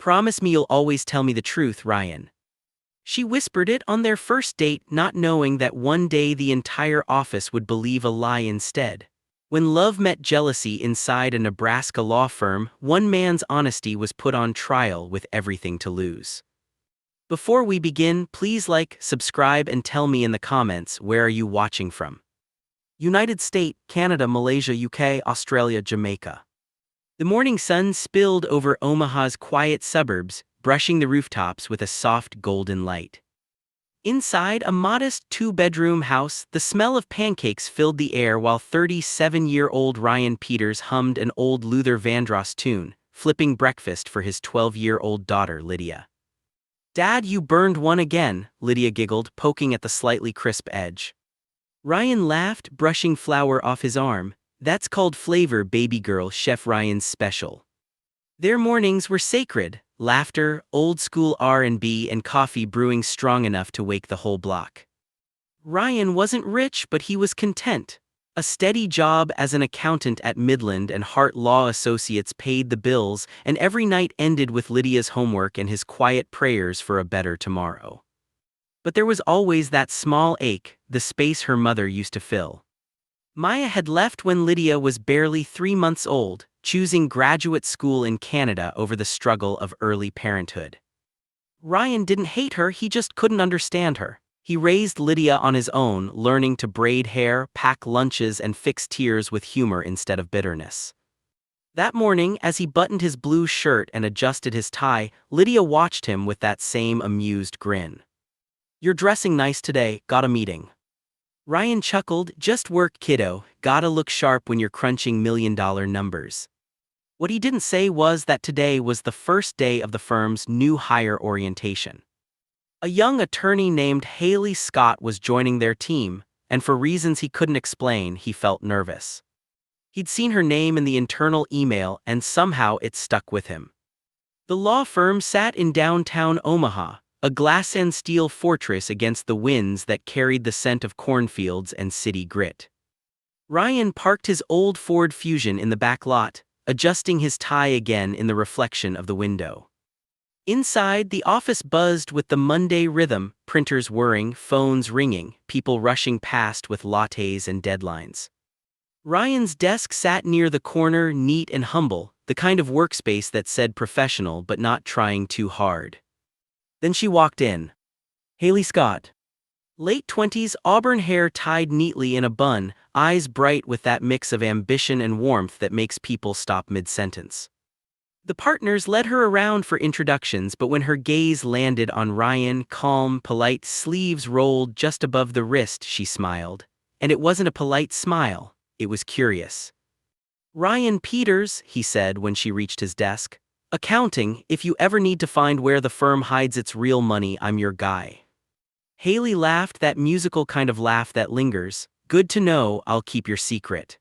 Promise me you'll always tell me the truth, Ryan. She whispered it on their first date, not knowing that one day the entire office would believe a lie instead. When love met jealousy inside a Nebraska law firm, one man's honesty was put on trial with everything to lose. Before we begin, please like, subscribe, and tell me in the comments where are you watching from. United States, Canada, Malaysia, UK, Australia, Jamaica. The morning sun spilled over Omaha's quiet suburbs, brushing the rooftops with a soft golden light. Inside a modest two-bedroom house, the smell of pancakes filled the air while 37-year-old Ryan Peters hummed an old Luther Vandross tune, flipping breakfast for his 12-year-old daughter Lydia. "Dad, you burned one again," Lydia giggled, poking at the slightly crisp edge. Ryan laughed, brushing flour off his arm. "That's called flavor, baby girl, Chef Ryan's special." Their mornings were sacred, laughter, old-school R&B, and coffee brewing strong enough to wake the whole block. Ryan wasn't rich, but he was content. A steady job as an accountant at Midland and Hart Law Associates paid the bills, and every night ended with Lydia's homework and his quiet prayers for a better tomorrow. But there was always that small ache, the space her mother used to fill. Maya had left when Lydia was barely 3 months old, choosing graduate school in Canada over the struggle of early parenthood. Ryan didn't hate her, he just couldn't understand her. He raised Lydia on his own, learning to braid hair, pack lunches, and fix tears with humor instead of bitterness. That morning, as he buttoned his blue shirt and adjusted his tie, Lydia watched him with that same amused grin. "You're dressing nice today, got a meeting?" Ryan chuckled, "Just work, kiddo, gotta look sharp when you're crunching million-dollar numbers." What he didn't say was that today was the first day of the firm's new hire orientation. A young attorney named Haley Scott was joining their team, and for reasons he couldn't explain, he felt nervous. He'd seen her name in the internal email, and somehow it stuck with him. The law firm sat in downtown Omaha, a glass and steel fortress against the winds that carried the scent of cornfields and city grit. Ryan parked his old Ford Fusion in the back lot, adjusting his tie again in the reflection of the window. Inside, the office buzzed with the Monday rhythm, printers whirring, phones ringing, people rushing past with lattes and deadlines. Ryan's desk sat near the corner, neat and humble, the kind of workspace that said professional but not trying too hard. Then she walked in. Haley Scott. Late 20s, auburn hair tied neatly in a bun, eyes bright with that mix of ambition and warmth that makes people stop mid-sentence. The partners led her around for introductions, but when her gaze landed on Ryan, calm, polite, sleeves rolled just above the wrist, she smiled. And it wasn't a polite smile, it was curious. "Ryan Peters," he said when she reached his desk. "Accounting, if you ever need to find where the firm hides its real money, I'm your guy." Haley laughed, that musical kind of laugh that lingers. "Good to know, I'll keep your secret."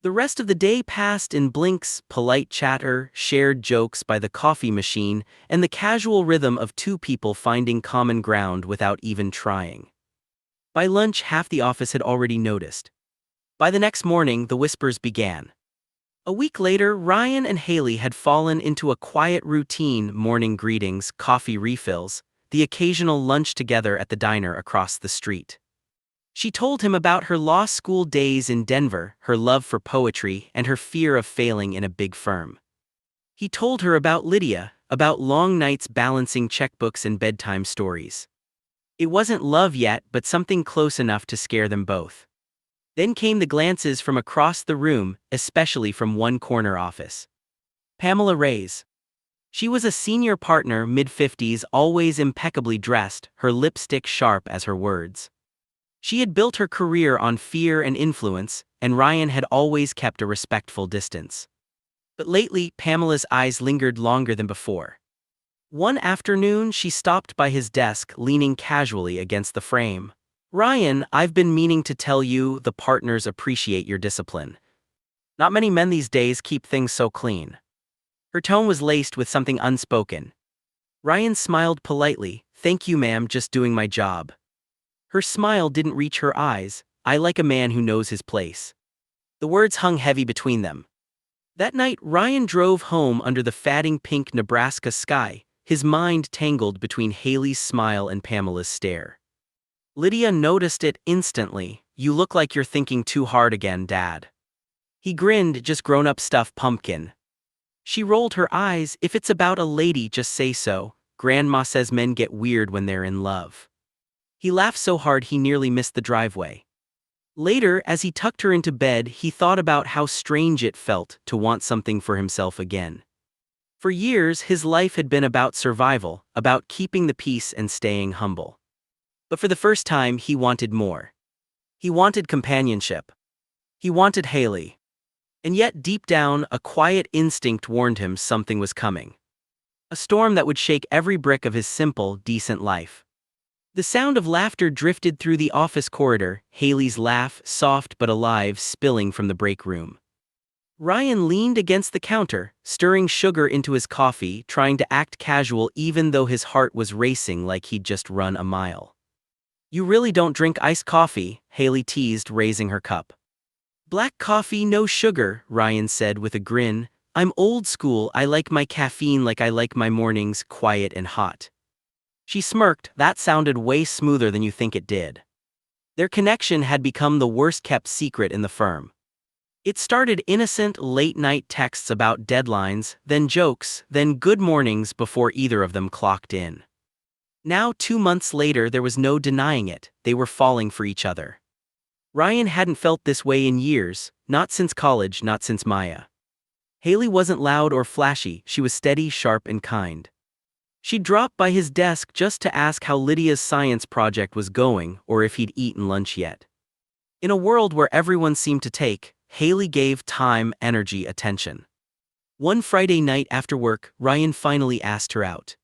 The rest of the day passed in blinks, polite chatter, shared jokes by the coffee machine, and the casual rhythm of two people finding common ground without even trying. By lunch, half the office had already noticed. By the next morning, the whispers began. A week later, Ryan and Haley had fallen into a quiet routine: morning greetings, coffee refills, the occasional lunch together at the diner across the street. She told him about her law school days in Denver, her love for poetry, and her fear of failing in a big firm. He told her about Lydia, about long nights balancing checkbooks and bedtime stories. It wasn't love yet, but something close enough to scare them both. Then came the glances from across the room, especially from one corner office. Pamela Reyes. She was a senior partner, mid-50s, always impeccably dressed, her lipstick sharp as her words. She had built her career on fear and influence, and Ryan had always kept a respectful distance. But lately, Pamela's eyes lingered longer than before. One afternoon, she stopped by his desk, leaning casually against the frame. "Ryan, I've been meaning to tell you, the partners appreciate your discipline. Not many men these days keep things so clean." Her tone was laced with something unspoken. Ryan smiled politely. "Thank you, ma'am, just doing my job." Her smile didn't reach her eyes. "I like a man who knows his place." The words hung heavy between them. That night, Ryan drove home under the fatting pink Nebraska sky, his mind tangled between Haley's smile and Pamela's stare. Lydia noticed it instantly. "You look like you're thinking too hard again, Dad." He grinned, "Just grown-up stuff, pumpkin." She rolled her eyes. "If it's about a lady, just say so. Grandma says men get weird when they're in love." He laughed so hard he nearly missed the driveway. Later, as he tucked her into bed, he thought about how strange it felt to want something for himself again. For years, his life had been about survival, about keeping the peace and staying humble. But for the first time, he wanted more. He wanted companionship. He wanted Haley. And yet, deep down, a quiet instinct warned him something was coming. A storm that would shake every brick of his simple, decent life. The sound of laughter drifted through the office corridor, Haley's laugh, soft but alive, spilling from the break room. Ryan leaned against the counter, stirring sugar into his coffee, trying to act casual even though his heart was racing like he'd just run a mile. "You really don't drink iced coffee?" Haley teased, raising her cup. "Black coffee, no sugar," Ryan said with a grin. "I'm old school, I like my caffeine like I like my mornings, quiet and hot." She smirked. "That sounded way smoother than you think it did." Their connection had become the worst-kept secret in the firm. It started innocent, late-night texts about deadlines, then jokes, then good mornings before either of them clocked in. Now, 2 months later, there was no denying it. They were falling for each other. Ryan hadn't felt this way in years, not since college, not since Maya. Haley wasn't loud or flashy, she was steady, sharp, and kind. She dropped by his desk just to ask how Lydia's science project was going or if he'd eaten lunch yet. In a world where everyone seemed to take, Haley gave time, energy, attention. One Friday night after work, Ryan finally asked her out.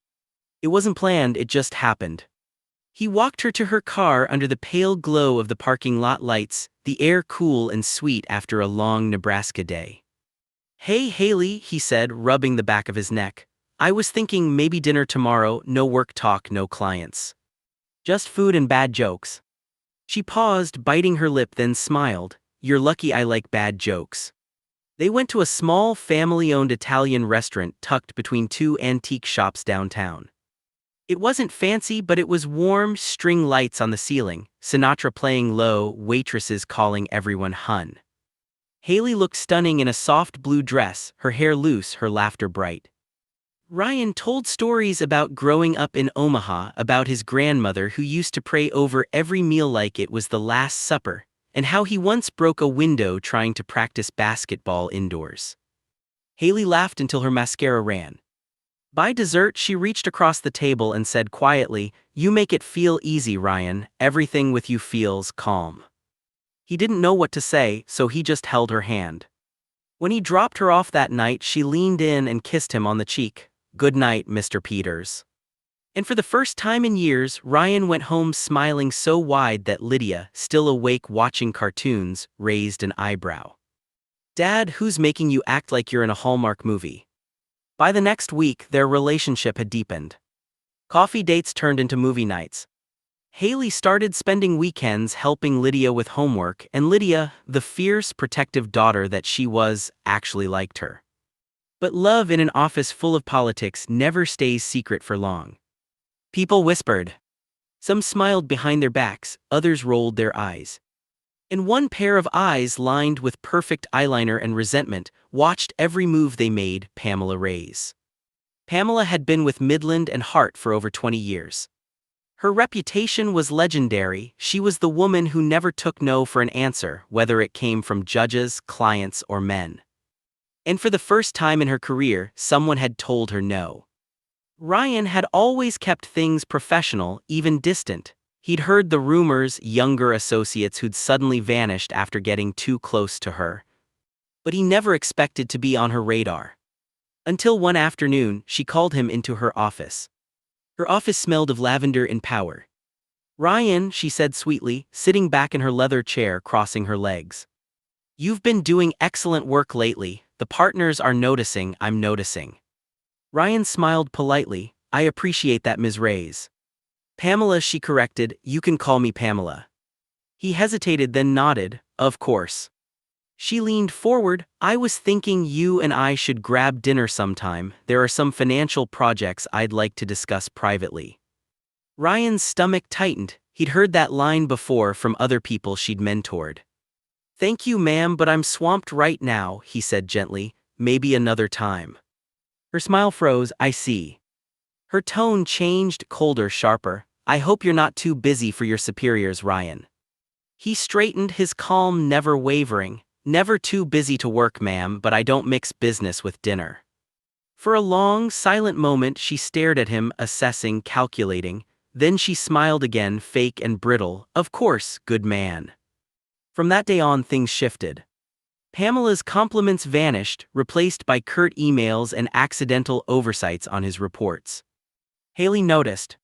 It wasn't planned, it just happened. He walked her to her car under the pale glow of the parking lot lights, the air cool and sweet after a long Nebraska day. "Hey Haley," he said, rubbing the back of his neck. "I was thinking maybe dinner tomorrow, no work talk, no clients. Just food and bad jokes." She paused, biting her lip, then smiled. "You're lucky I like bad jokes." They went to a small, family-owned Italian restaurant tucked between two antique shops downtown. It wasn't fancy, but it was warm, string lights on the ceiling, Sinatra playing low, waitresses calling everyone hun. Haley looked stunning in a soft blue dress, her hair loose, her laughter bright. Ryan told stories about growing up in Omaha, about his grandmother who used to pray over every meal like it was the Last Supper, and how he once broke a window trying to practice basketball indoors. Haley laughed until her mascara ran. By dessert, she reached across the table and said quietly, "You make it feel easy, Ryan. Everything with you feels calm." He didn't know what to say, so he just held her hand. When he dropped her off that night, she leaned in and kissed him on the cheek. "Good night, Mr. Peters." And for the first time in years, Ryan went home smiling so wide that Lydia, still awake watching cartoons, raised an eyebrow. "Dad, who's making you act like you're in a Hallmark movie?" By the next week, their relationship had deepened. Coffee dates turned into movie nights. Haley started spending weekends helping Lydia with homework, and Lydia, the fierce, protective daughter that she was, actually liked her. But love in an office full of politics never stays secret for long. People whispered. Some smiled behind their backs, others rolled their eyes. And one pair of eyes lined with perfect eyeliner and resentment watched every move they made, Pamela Ray's. Pamela had been with Midland and Hart for over 20 years. Her reputation was legendary. She was the woman who never took no for an answer, whether it came from judges, clients, or men. And for the first time in her career, someone had told her no. Ryan had always kept things professional, even distant. He'd heard the rumors, younger associates who'd suddenly vanished after getting too close to her. But he never expected to be on her radar. Until one afternoon, she called him into her office. Her office smelled of lavender and power. "Ryan," she said sweetly, sitting back in her leather chair, crossing her legs. "You've been doing excellent work lately. The partners are noticing, I'm noticing." Ryan smiled politely. "I appreciate that, Ms. Reyes." "Pamela," she corrected. "You can call me Pamela." He hesitated, then nodded. "Of course." She leaned forward. I was thinking you and I should grab dinner sometime. There are some financial projects I'd like to discuss privately. Ryan's stomach tightened. He'd heard that line before from other people she'd mentored. Thank you, ma'am, but I'm swamped right now, he said gently. Maybe another time. Her smile froze. I see. Her tone changed, colder, sharper. I hope you're not too busy for your superiors, Ryan. He straightened, his calm never wavering. Never too busy to work, ma'am, but I don't mix business with dinner. For a long, silent moment she stared at him, assessing, calculating. Then she smiled again, fake and brittle. Of course, good man. From that day on, things shifted. Pamela's compliments vanished, replaced by curt emails and accidental oversights on his reports. Haley noticed.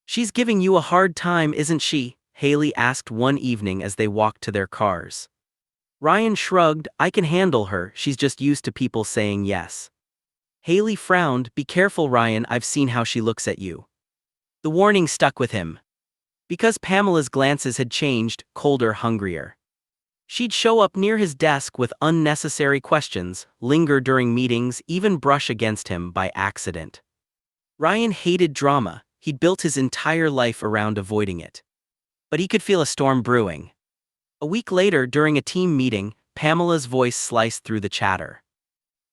She's giving you a hard time, isn't she? Haley asked one evening as they walked to their cars. Ryan shrugged. I can handle her, she's just used to people saying yes. Haley frowned. Be careful, Ryan, I've seen how she looks at you. The warning stuck with him. Because Pamela's glances had changed, colder, hungrier. She'd show up near his desk with unnecessary questions, linger during meetings, even brush against him by accident. Ryan hated drama. He'd built his entire life around avoiding it. But he could feel a storm brewing. A week later, during a team meeting, Pamela's voice sliced through the chatter.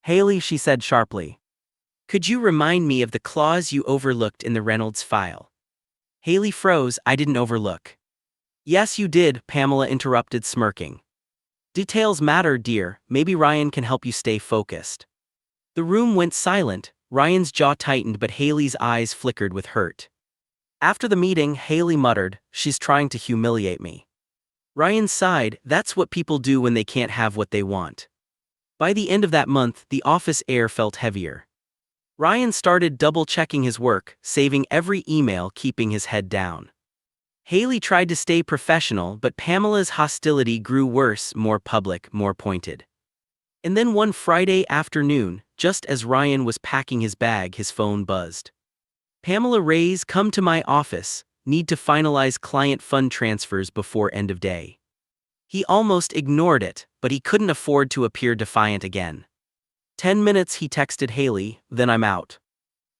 Haley, she said sharply. Could you remind me of the clause you overlooked in the Reynolds file? Haley froze. I didn't overlook. Yes, you did, Pamela interrupted, smirking. Details matter, dear. Maybe Ryan can help you stay focused. The room went silent. Ryan's jaw tightened, but Haley's eyes flickered with hurt. After the meeting, Haley muttered, she's trying to humiliate me. Ryan sighed. That's what people do when they can't have what they want. By the end of that month, the office air felt heavier. Ryan started double-checking his work, saving every email, keeping his head down. Haley tried to stay professional, but Pamela's hostility grew worse, more public, more pointed. And then one Friday afternoon, just as Ryan was packing his bag, his phone buzzed. Pamela Ray's, come to my office, need to finalize client fund transfers before end of day. He almost ignored it, but he couldn't afford to appear defiant again. 10 minutes, he texted Haley, then I'm out.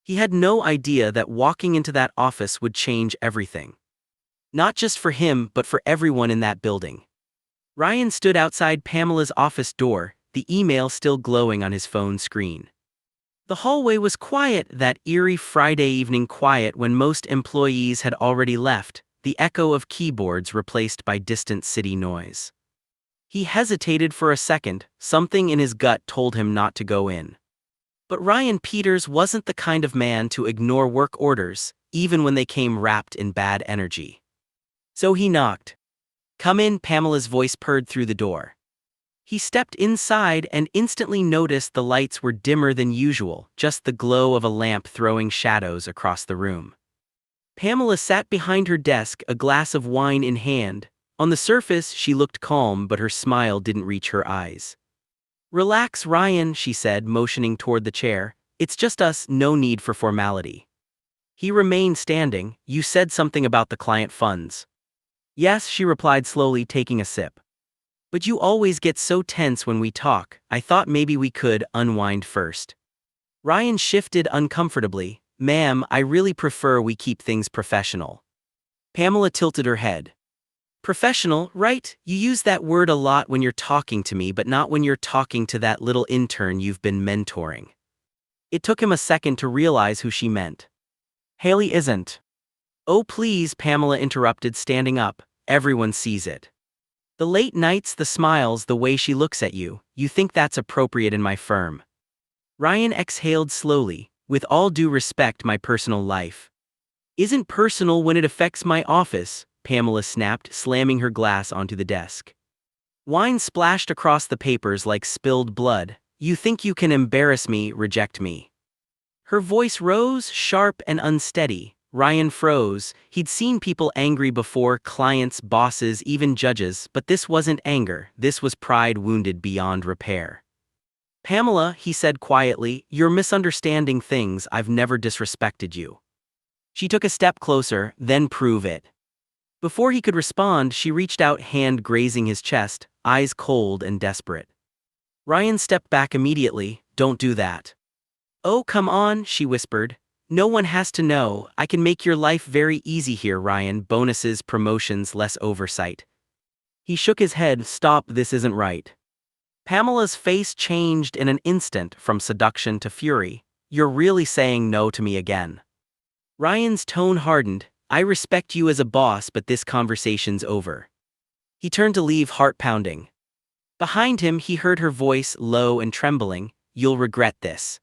He had no idea that walking into that office would change everything. Not just for him, but for everyone in that building. Ryan stood outside Pamela's office door, the email still glowing on his phone screen. The hallway was quiet, that eerie Friday evening quiet when most employees had already left, the echo of keyboards replaced by distant city noise. He hesitated for a second, something in his gut told him not to go in. But Ryan Peters wasn't the kind of man to ignore work orders, even when they came wrapped in bad energy. So he knocked. Come in, Pamela's voice purred through the door. He stepped inside and instantly noticed the lights were dimmer than usual, just the glow of a lamp throwing shadows across the room. Pamela sat behind her desk, a glass of wine in hand. On the surface, she looked calm, but her smile didn't reach her eyes. Relax, Ryan, she said, motioning toward the chair. It's just us, no need for formality. He remained standing. You said something about the client funds. Yes, she replied slowly, taking a sip. But you always get so tense when we talk. I thought maybe we could unwind first. Ryan shifted uncomfortably. Ma'am, I really prefer we keep things professional. Pamela tilted her head. Professional, right? You use that word a lot when you're talking to me, but not when you're talking to that little intern you've been mentoring. It took him a second to realize who she meant. Haley isn't. Oh please, Pamela interrupted, standing up. Everyone sees it. The late nights, the smiles, the way she looks at you, you think that's appropriate in my firm. Ryan exhaled slowly. With all due respect, my personal life isn't personal when it affects my office, Pamela snapped, slamming her glass onto the desk. Wine splashed across the papers like spilled blood. You think you can embarrass me, reject me. Her voice rose, sharp and unsteady. Ryan froze. He'd seen people angry before, clients, bosses, even judges, but this wasn't anger, this was pride wounded beyond repair. Pamela, he said quietly, you're misunderstanding things. I've never disrespected you. She took a step closer, then prove it. Before he could respond, she reached out, hand grazing his chest. eyes cold and desperate. Ryan stepped back immediately. "Don't do that." "Oh, come on," she whispered. "No one has to know. I can make your life very easy here, Ryan. Bonuses, promotions, less oversight." He shook his head. "Stop, this isn't right." Pamela's face changed in an instant from seduction to fury. "You're really saying no to me again." Ryan's tone hardened. "I respect you as a boss, but this conversation's over." He turned to leave, heart pounding. Behind him, he heard her voice, low and trembling. "You'll regret this."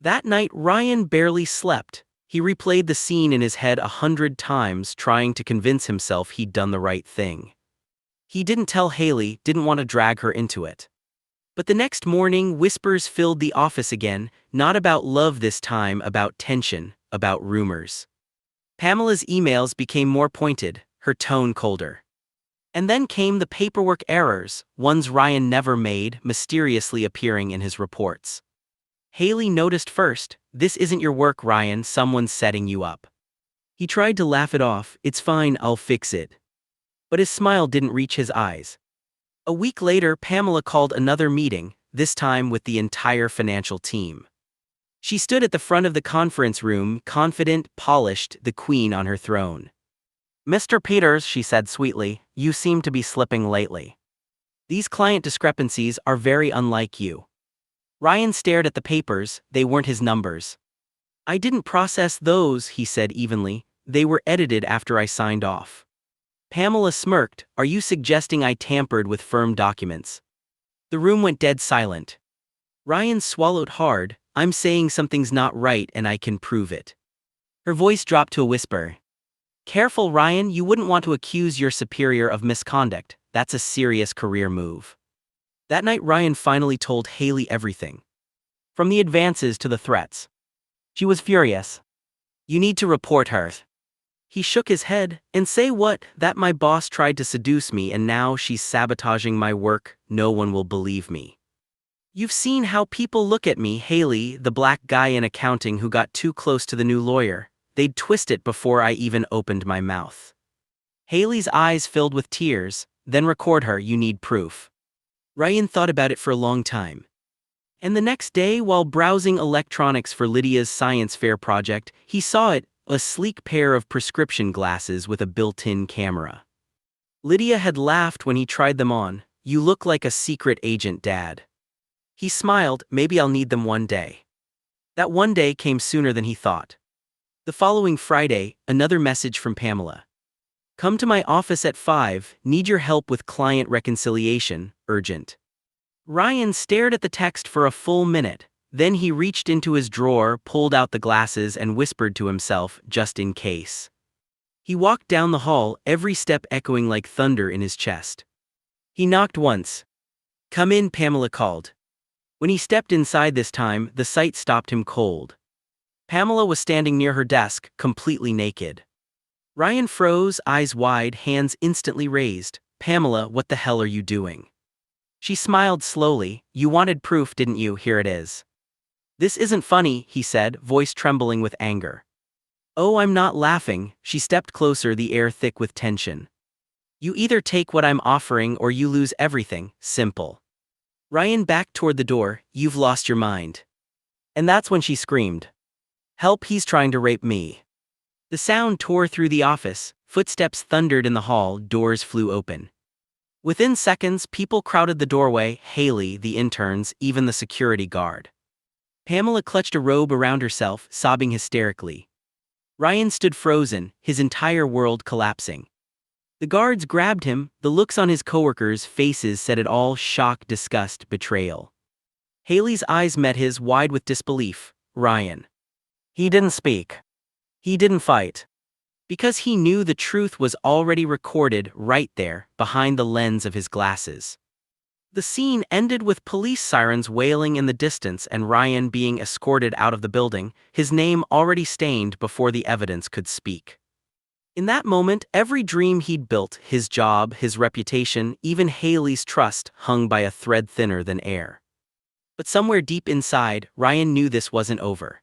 That night, Ryan barely slept. He replayed the scene in his head 100 times, trying to convince himself he'd done the right thing. He didn't tell Haley, didn't want to drag her into it. But the next morning, whispers filled the office again, not about love this time, about tension, about rumors. Pamela's emails became more pointed, her tone colder. And then came the paperwork errors, ones Ryan never made, mysteriously appearing in his reports. Haley noticed first. "This isn't your work, Ryan, someone's setting you up." He tried to laugh it off. "It's fine, I'll fix it." But his smile didn't reach his eyes. A week later, Pamela called another meeting, this time with the entire financial team. She stood at the front of the conference room, confident, polished, the queen on her throne. "Mr. Peters," she said sweetly, "you seem to be slipping lately. These client discrepancies are very unlike you." Ryan stared at the papers. They weren't his numbers. "I didn't process those," he said evenly. "They were edited after I signed off." Pamela smirked. "Are you suggesting I tampered with firm documents?" The room went dead silent. Ryan swallowed hard. "I'm saying something's not right and I can prove it." Her voice dropped to a whisper. "Careful, Ryan, you wouldn't want to accuse your superior of misconduct. That's a serious career move." That night, Ryan finally told Haley everything. From the advances to the threats. She was furious. "You need to report her." He shook his head. "And say what? That my boss tried to seduce me and now she's sabotaging my work. No one will believe me." "You've seen how people look at me, Haley, the black guy in accounting who got too close to the new lawyer. They'd twist it before I even opened my mouth." Haley's eyes filled with tears. "Then record her, you need proof." Ryan thought about it for a long time. And the next day, while browsing electronics for Lydia's science fair project, he saw it, a sleek pair of prescription glasses with a built-in camera. Lydia had laughed when he tried them on. "You look like a secret agent, Dad." He smiled. "Maybe I'll need them one day." That one day came sooner than he thought. The following Friday, another message from Pamela. "Come to my office at 5, need your help with client reconciliation, urgent." Ryan stared at the text for a full minute. Then he reached into his drawer, pulled out the glasses, and whispered to himself, "Just in case." He walked down the hall, every step echoing like thunder in his chest. He knocked once. "Come in," Pamela called. When he stepped inside this time, the sight stopped him cold. Pamela was standing near her desk, completely naked. Ryan froze, eyes wide, hands instantly raised. "Pamela, what the hell are you doing?" She smiled slowly. "You wanted proof, didn't you? Here it is." "This isn't funny," he said, voice trembling with anger. "Oh, I'm not laughing." She stepped closer, the air thick with tension. "You either take what I'm offering or you lose everything, simple." Ryan backed toward the door. "You've lost your mind." And that's when she screamed. "Help, he's trying to rape me." The sound tore through the office, footsteps thundered in the hall, doors flew open. Within seconds, people crowded the doorway, Haley, the interns, even the security guard. Pamela clutched a robe around herself, sobbing hysterically. Ryan stood frozen, his entire world collapsing. The guards grabbed him, the looks on his coworkers' faces said it all: shock, disgust, betrayal. Haley's eyes met his, wide with disbelief. "Ryan." He didn't speak. He didn't fight. Because he knew the truth was already recorded right there, behind the lens of his glasses. The scene ended with police sirens wailing in the distance and Ryan being escorted out of the building, his name already stained before the evidence could speak. In that moment, every dream he'd built, his job, his reputation, even Haley's trust, hung by a thread thinner than air. But somewhere deep inside, Ryan knew this wasn't over.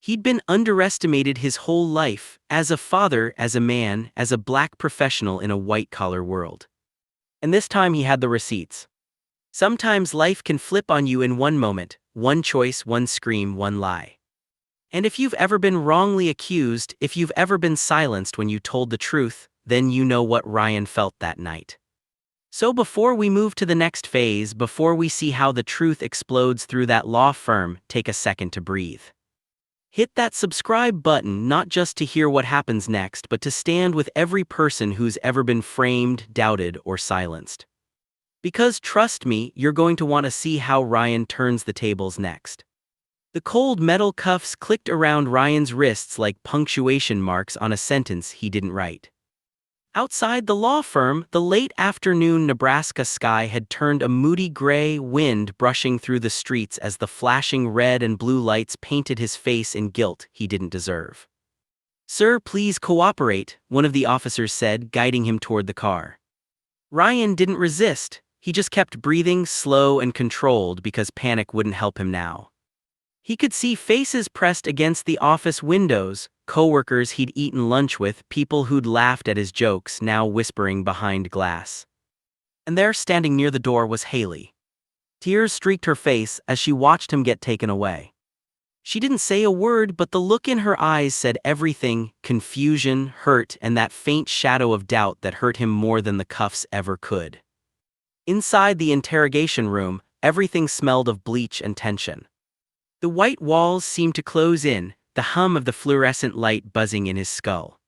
He'd been underestimated his whole life, as a father, as a man, as a black professional in a white-collar world. And this time he had the receipts. Sometimes life can flip on you in one moment, one choice, one scream, one lie. And if you've ever been wrongly accused, if you've ever been silenced when you told the truth, then you know what Ryan felt that night. So before we move to the next phase, before we see how the truth explodes through that law firm, take a second to breathe. Hit that subscribe button not just to hear what happens next, but to stand with every person who's ever been framed, doubted, or silenced. Because trust me, you're going to want to see how Ryan turns the tables next. The cold metal cuffs clicked around Ryan's wrists like punctuation marks on a sentence he didn't write. Outside the law firm, the late afternoon Nebraska sky had turned a moody gray, wind brushing through the streets as the flashing red and blue lights painted his face in guilt he didn't deserve. "Sir, please cooperate," one of the officers said, guiding him toward the car. Ryan didn't resist, he just kept breathing, slow and controlled, because panic wouldn't help him now. He could see faces pressed against the office windows, coworkers he'd eaten lunch with, people who'd laughed at his jokes, now whispering behind glass. And there, standing near the door, was Haley. Tears streaked her face as she watched him get taken away. She didn't say a word, but the look in her eyes said everything: confusion, hurt, and that faint shadow of doubt that hurt him more than the cuffs ever could. Inside the interrogation room, everything smelled of bleach and tension. The white walls seemed to close in, the hum of the fluorescent light buzzing in his skull.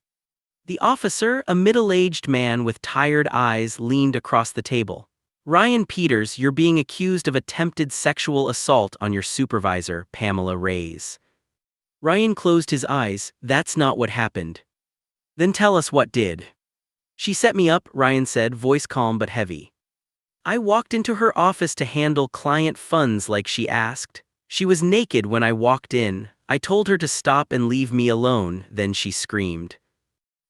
The officer, a middle-aged man with tired eyes, leaned across the table. "Ryan Peters, you're being accused of attempted sexual assault on your supervisor, Pamela Reyes." Ryan closed his eyes. "That's not what happened." "Then tell us what did." "She set me up," Ryan said, voice calm but heavy. "I walked into her office to handle client funds like she asked. She was naked when I walked in. I told her to stop and leave me alone, then she screamed."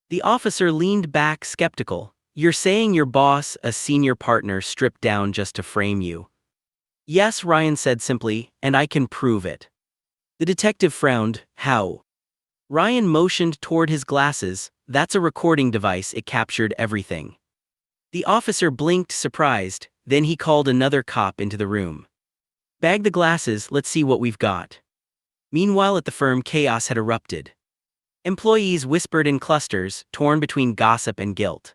The officer leaned back, skeptical. "You're saying your boss, a senior partner, stripped down just to frame you?" "Yes," Ryan said simply, "and I can prove it." The detective frowned. "How?" Ryan motioned toward his glasses. "That's a recording device, it captured everything." The officer blinked, surprised, then he called another cop into the room. "Bag the glasses, let's see what we've got." Meanwhile at the firm, chaos had erupted. Employees whispered in clusters, torn between gossip and guilt.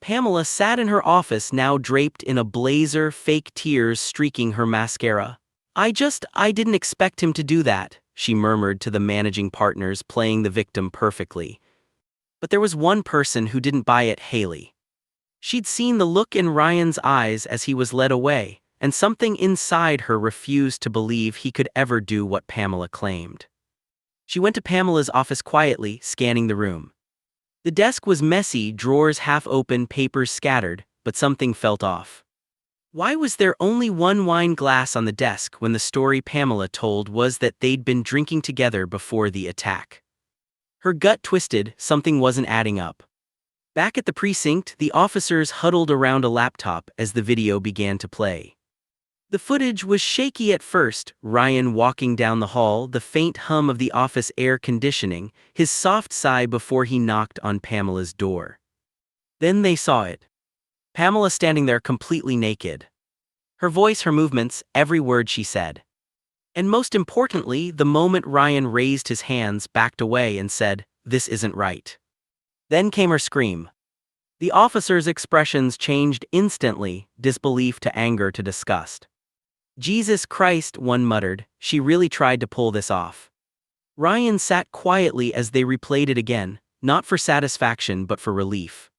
Pamela sat in her office, now draped in a blazer, fake tears streaking her mascara. I didn't expect him to do that," she murmured to the managing partners, playing the victim perfectly. But there was one person who didn't buy it: Haley. She'd seen the look in Ryan's eyes as he was led away, and something inside her refused to believe he could ever do what Pamela claimed. She went to Pamela's office quietly, scanning the room. The desk was messy, drawers half open, papers scattered, but something felt off. Why was there only one wine glass on the desk when the story Pamela told was that they'd been drinking together before the attack? Her gut twisted, something wasn't adding up. Back at the precinct, the officers huddled around a laptop as the video began to play. The footage was shaky at first: Ryan walking down the hall, the faint hum of the office air conditioning, his soft sigh before he knocked on Pamela's door. Then they saw it. Pamela standing there completely naked. Her voice, her movements, every word she said. And most importantly, the moment Ryan raised his hands, backed away, and said, "This isn't right." Then came her scream. The officers' expressions changed instantly, disbelief to anger to disgust. "Jesus Christ," one muttered, "she really tried to pull this off." Ryan sat quietly as they replayed it again, not for satisfaction but for relief.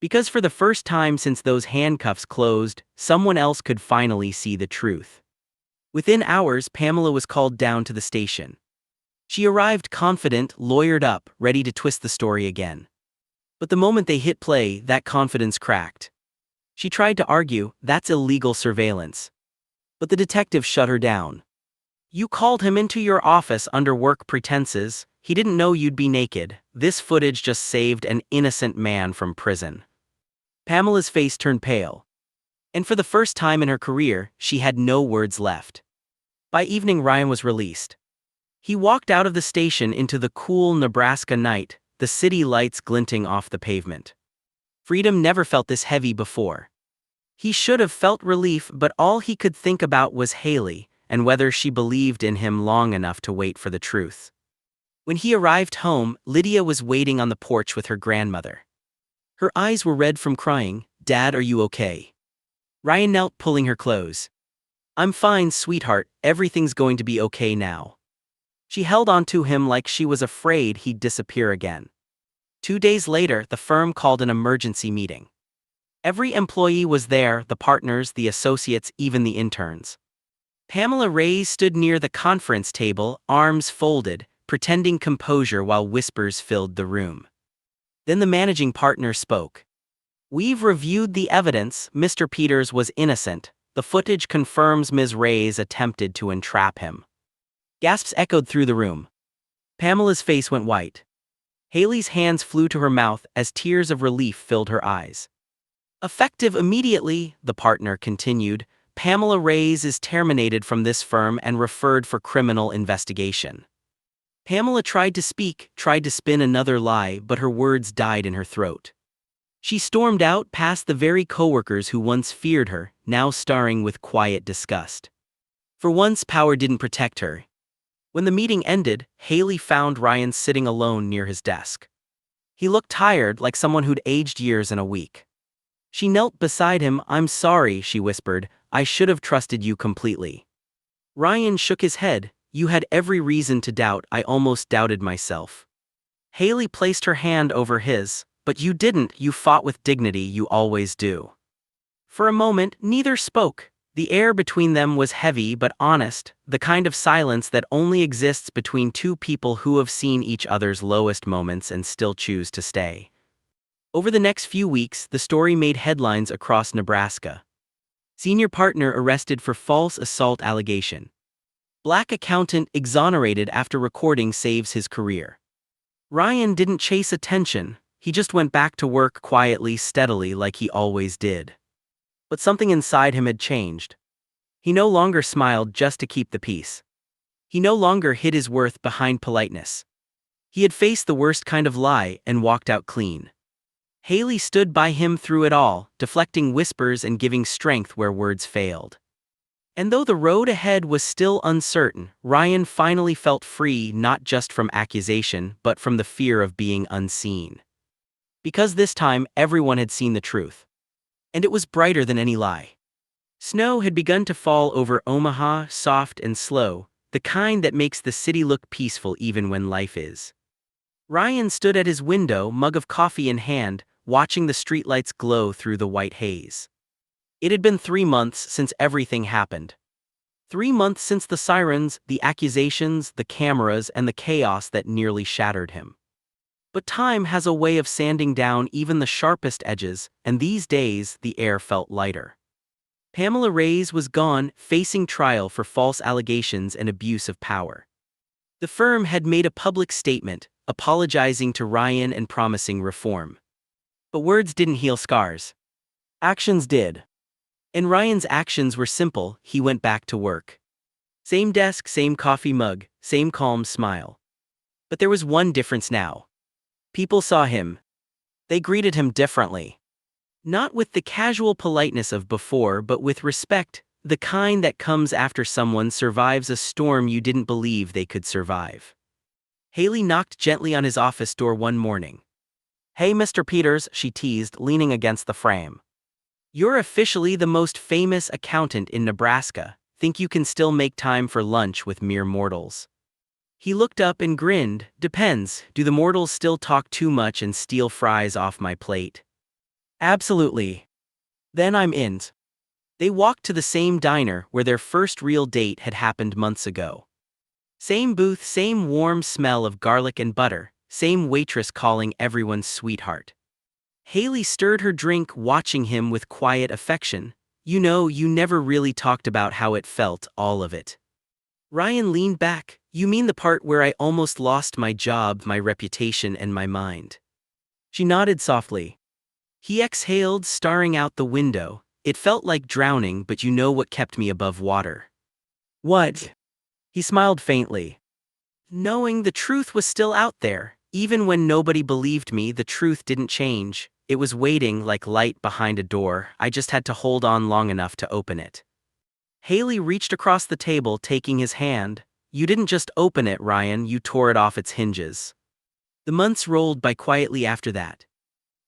Because for the first time since those handcuffs closed, someone else could finally see the truth. Within hours, Pamela was called down to the station. She arrived confident, lawyered up, ready to twist the story again. But the moment they hit play, that confidence cracked. She tried to argue, "That's illegal surveillance." But the detective shut her down. "You called him into your office under work pretenses. He didn't know you'd be naked. This footage just saved an innocent man from prison." Pamela's face turned pale. And for the first time in her career, she had no words left. By evening, Ryan was released. He walked out of the station into the cool Nebraska night, the city lights glinting off the pavement. Freedom never felt this heavy before. He should have felt relief, but all he could think about was Haley, and whether she believed in him long enough to wait for the truth. When he arrived home, Lydia was waiting on the porch with her grandmother. Her eyes were red from crying. "Dad, are you okay?" Ryan knelt, pulling her close. "I'm fine, sweetheart, everything's going to be okay now." She held on to him like she was afraid he'd disappear again. 2 days later, the firm called an emergency meeting. Every employee was there, the partners, the associates, even the interns. Pamela Reyes stood near the conference table, arms folded, pretending composure while whispers filled the room. Then the managing partner spoke. "We've reviewed the evidence. Mr. Peters was innocent. The footage confirms Ms. Reyes attempted to entrap him." Gasps echoed through the room. Pamela's face went white. Haley's hands flew to her mouth as tears of relief filled her eyes. "Effective immediately," the partner continued, "Pamela Reyes is terminated from this firm and referred for criminal investigation." Pamela tried to speak, tried to spin another lie, but her words died in her throat. She stormed out past the very coworkers who once feared her, now staring with quiet disgust. For once, power didn't protect her. When the meeting ended, Haley found Ryan sitting alone near his desk. He looked tired, like someone who'd aged years in a week. She knelt beside him. "I'm sorry," she whispered. "I should have trusted you completely." Ryan shook his head. "You had every reason to doubt. I almost doubted myself." Haley placed her hand over his. "But you didn't. You fought with dignity, you always do." For a moment, neither spoke. The air between them was heavy but honest, the kind of silence that only exists between two people who have seen each other's lowest moments and still choose to stay. Over the next few weeks, the story made headlines across Nebraska. Senior partner arrested for false assault allegation. Black accountant exonerated after recording saves his career. Ryan didn't chase attention, he just went back to work quietly, steadily, like he always did. But something inside him had changed. He no longer smiled just to keep the peace. He no longer hid his worth behind politeness. He had faced the worst kind of lie and walked out clean. Haley stood by him through it all, deflecting whispers and giving strength where words failed. And though the road ahead was still uncertain, Ryan finally felt free, not just from accusation, but from the fear of being unseen. Because this time, everyone had seen the truth. And it was brighter than any lie. Snow had begun to fall over Omaha, soft and slow, the kind that makes the city look peaceful even when life is. Ryan stood at his window, mug of coffee in hand, watching the streetlights glow through the white haze. It had been 3 months since everything happened. 3 months since the sirens, the accusations, the cameras, and the chaos that nearly shattered him. But time has a way of sanding down even the sharpest edges, and these days the air felt lighter. Pamela Reyes was gone, facing trial for false allegations and abuse of power. The firm had made a public statement, apologizing to Ryan and promising reform. But words didn't heal scars. Actions did. And Ryan's actions were simple. He went back to work. Same desk, same coffee mug, same calm smile. But there was one difference now. People saw him. They greeted him differently. Not with the casual politeness of before, but with respect, the kind that comes after someone survives a storm you didn't believe they could survive. Haley knocked gently on his office door one morning. "Hey, Mr. Peters," she teased, leaning against the frame. "You're officially the most famous accountant in Nebraska. Think you can still make time for lunch with mere mortals?" He looked up and grinned. "Depends. Do the mortals still talk too much and steal fries off my plate?" "Absolutely." "Then I'm in." They walked to the same diner where their first real date had happened months ago. Same booth, same warm smell of garlic and butter, same waitress calling everyone sweetheart. Haley stirred her drink, watching him with quiet affection. "You know, you never really talked about how it felt, all of it." Ryan leaned back. "You mean the part where I almost lost my job, my reputation, and my mind?" She nodded softly. He exhaled, staring out the window. "It felt like drowning, but you know what kept me above water?" "What?" He smiled faintly. "Knowing the truth was still out there. Even when nobody believed me, the truth didn't change. It was waiting like light behind a door. I just had to hold on long enough to open it. Haley reached across the table, taking his hand. You didn't just open it, Ryan, you tore it off its hinges. The months rolled by quietly after that.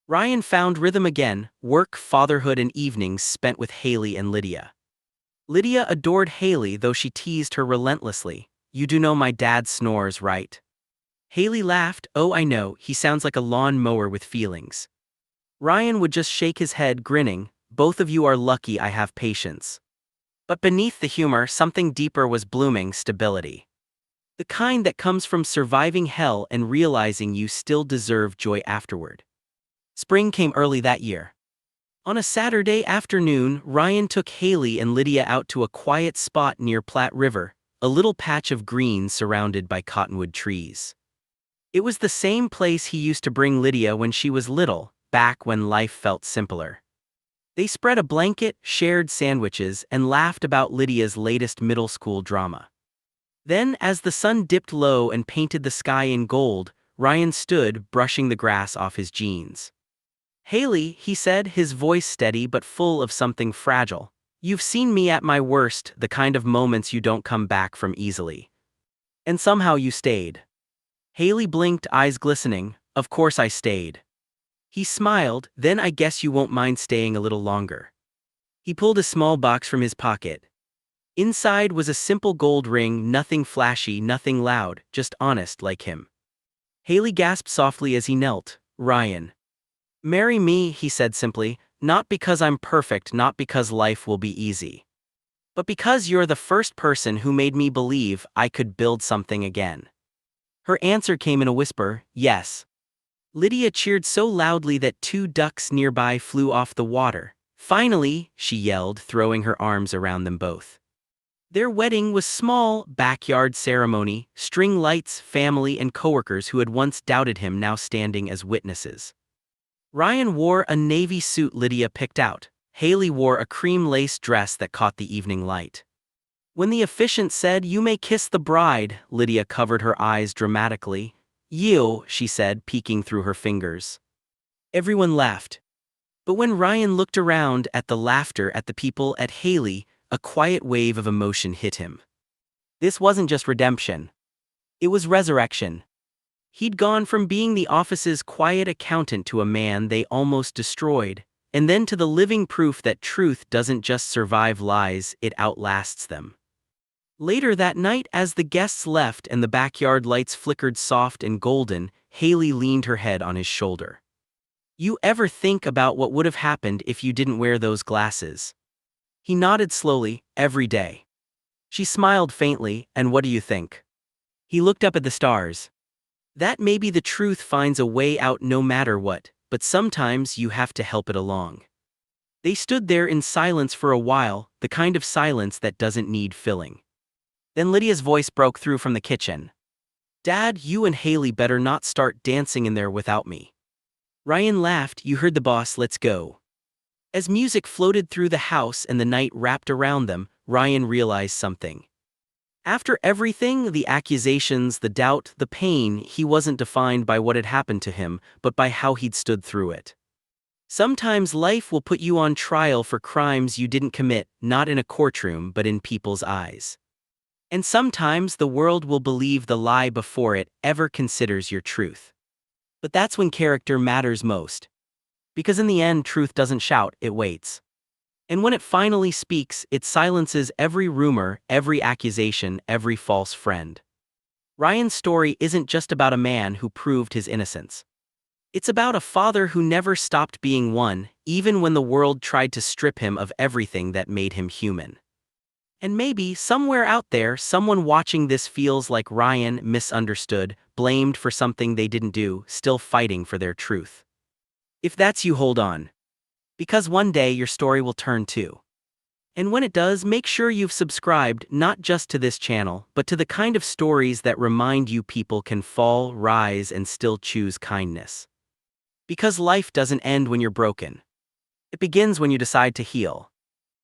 Ryan found rhythm again, work, fatherhood, and evenings spent with Haley and Lydia. Lydia adored Haley, though she teased her relentlessly. You do know my dad snores, right? Haley laughed. Oh, I know, he sounds like a lawn mower with feelings. Ryan would just shake his head, grinning. Both of you are lucky I have patience. But beneath the humor, something deeper was blooming: stability. The kind that comes from surviving hell and realizing you still deserve joy afterward. Spring came early that year. On a Saturday afternoon, Ryan took Haley and Lydia out to a quiet spot near Platte River, a little patch of green surrounded by cottonwood trees. It was the same place he used to bring Lydia when she was little, back when life felt simpler. They spread a blanket, shared sandwiches, and laughed about Lydia's latest middle school drama. Then, as the sun dipped low and painted the sky in gold, Ryan stood, brushing the grass off his jeans. Haley, he said, his voice steady but full of something fragile. You've seen me at my worst, the kind of moments you don't come back from easily. And somehow you stayed. Haley blinked, eyes glistening. Of course I stayed. He smiled. Then I guess you won't mind staying a little longer. He pulled a small box from his pocket. Inside was a simple gold ring, nothing flashy, nothing loud, just honest like him. Haley gasped softly as he knelt. Ryan. Marry me, he said simply, not because I'm perfect, not because life will be easy. But because you're the first person who made me believe I could build something again. Her answer came in a whisper, yes. Lydia cheered so loudly that 2 ducks nearby flew off the water. Finally, she yelled, throwing her arms around them both. Their wedding was small, backyard ceremony, string lights, family and coworkers who had once doubted him now standing as witnesses. Ryan wore a navy suit Lydia picked out. Haley wore a cream lace dress that caught the evening light. When the officiant said, "You may kiss the bride," Lydia covered her eyes dramatically. "You," she said, peeking through her fingers. Everyone laughed. But when Ryan looked around at the laughter, at the people, at Haley, a quiet wave of emotion hit him. This wasn't just redemption. It was resurrection. He'd gone from being the office's quiet accountant to a man they almost destroyed, and then to the living proof that truth doesn't just survive lies, it outlasts them. Later that night, as the guests left and the backyard lights flickered soft and golden, Haley leaned her head on his shoulder. You ever think about what would have happened if you didn't wear those glasses? He nodded slowly. Every day. She smiled faintly. And what do you think? He looked up at the stars. That maybe the truth finds a way out no matter what, but sometimes you have to help it along. They stood there in silence for a while, the kind of silence that doesn't need filling. Then Lydia's voice broke through from the kitchen. Dad, you and Haley better not start dancing in there without me. Ryan laughed. You heard the boss, let's go. As music floated through the house and the night wrapped around them, Ryan realized something. After everything, the accusations, the doubt, the pain, he wasn't defined by what had happened to him, but by how he'd stood through it. Sometimes life will put you on trial for crimes you didn't commit, not in a courtroom but in people's eyes. And sometimes the world will believe the lie before it ever considers your truth. But that's when character matters most. Because in the end, truth doesn't shout, it waits. And when it finally speaks, it silences every rumor, every accusation, every false friend. Ryan's story isn't just about a man who proved his innocence. It's about a father who never stopped being one, even when the world tried to strip him of everything that made him human. And maybe, somewhere out there, someone watching this feels like Ryan, misunderstood, blamed for something they didn't do, still fighting for their truth. If that's you, hold on. Because one day your story will turn too. And when it does, make sure you've subscribed not just to this channel, but to the kind of stories that remind you people can fall, rise, and still choose kindness. Because life doesn't end when you're broken. It begins when you decide to heal.